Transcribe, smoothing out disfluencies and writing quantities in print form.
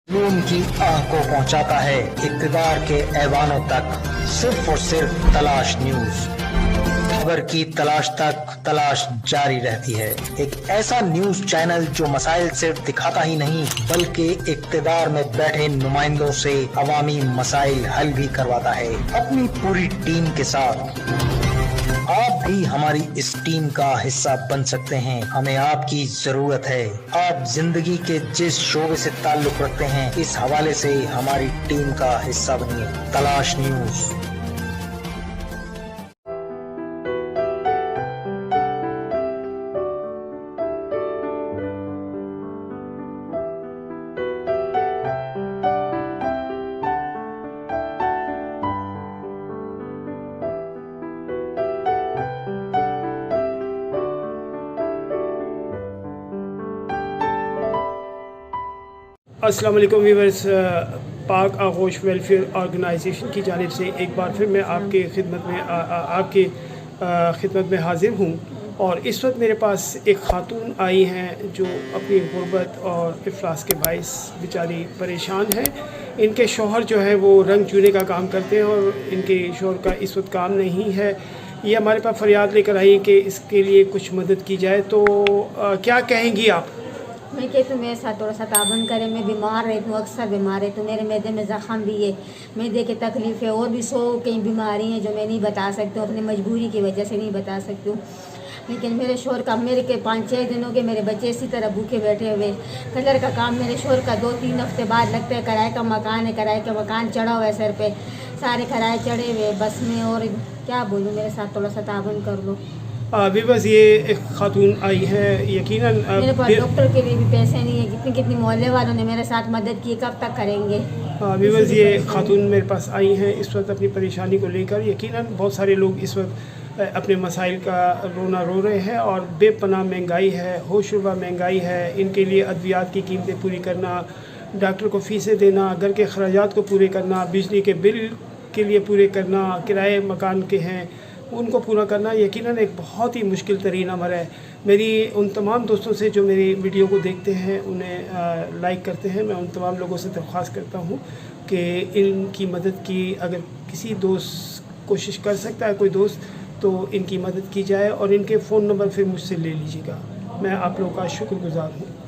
जुनून की आह को पहुंचाता है इक़्तिदार के ऐवानों तक, सिर्फ और सिर्फ तलाश न्यूज। खबर की तलाश तक तलाश जारी रहती है। एक ऐसा न्यूज चैनल जो मसाइल सिर्फ दिखाता ही नहीं बल्कि इक़्तिदार में बैठे नुमाइंदों से अवामी मसाइल हल भी करवाता है, अपनी पूरी टीम के साथ। आप भी हमारी इस टीम का हिस्सा बन सकते हैं, हमें आपकी जरूरत है। आप जिंदगी के जिस शोबे से ताल्लुक रखते हैं, इस हवाले से हमारी टीम का हिस्सा बनिए। तलाश न्यूज। अस्सलाम वालेकुम व्यूअर्स, पाक आगोश वेलफेयर ऑर्गेनाइजेशन की जानिब से एक बार फिर मैं आपके खिदमत में हाज़िर हूँ। और इस वक्त मेरे पास एक खातून आई हैं जो अपनी गुर्बत और इफलास के बाइस बेचारी परेशान हैं। इनके शौहर जो है वो रंग चूने का काम करते हैं और इनके शौहर का इस वक्त काम नहीं है। ये हमारे पास फरियाद लेकर आई कि इसके लिए कुछ मदद की जाए। तो क्या कहेंगी आप? मैं कहती हूँ मेरे साथ थोड़ा सा ताबन करे। मैं बीमार रहती हूँ, अक्सर बीमार रहती हूँ। मेरे मैदे में ज़ख़म भी है, मैदे की तकलीफ़ है, और भी 100 कई बीमारी हैं जो मैं नहीं बता सकती हूँ, अपनी मजबूरी की वजह से नहीं बता सकती हूँ। लेकिन मेरे शोहर का, मेरे के 5-6 दिनों के मेरे बच्चे इसी तरह भूखे बैठे हुए। कलर का काम मेरे शोहर का 2-3 हफ्ते बाद लगता है। किराए का मकान है, किराए का मकान चढ़ा हुआ है सर पे, सारे किराए चढ़े हुए बस में। और क्या बोलूँ, मेरे साथ थोड़ा सा ताबन कर लो। बस ये एक खातून आई है, यकीनन मेरे पास डॉक्टर के लिए भी पैसे नहीं है। कितनी मोहल्ले वालों ने मेरे साथ मदद की, कब तक करेंगे? बस ये खातून मेरे पास आई हैं इस वक्त अपनी परेशानी को लेकर। यकीनन बहुत सारे लोग इस वक्त अपने मसाइल का रोना रो रहे हैं और बेपनाह महंगाई है, होशरुबा महंगाई है। इनके लिए अद्वियात की कीमतें पूरी करना, डॉक्टर को फ़ीसें देना, घर के अखराजात को पूरे करना, बिजली के बिल के लिए पूरे करना, किराए मकान के हैं उनको पूरा करना यकीनन एक बहुत ही मुश्किल तरीन अमर है। मेरी उन तमाम दोस्तों से जो मेरी वीडियो को देखते हैं, उन्हें लाइक करते हैं, मैं उन तमाम लोगों से दरख्वास्त करता हूँ कि इनकी मदद की, अगर किसी दोस्त कोशिश कर सकता है कोई दोस्त, तो इनकी मदद की जाए और इनके फ़ोन नंबर फिर मुझसे ले लीजिएगा। मैं आप लोगों का शुक्रगुज़ार हूँ।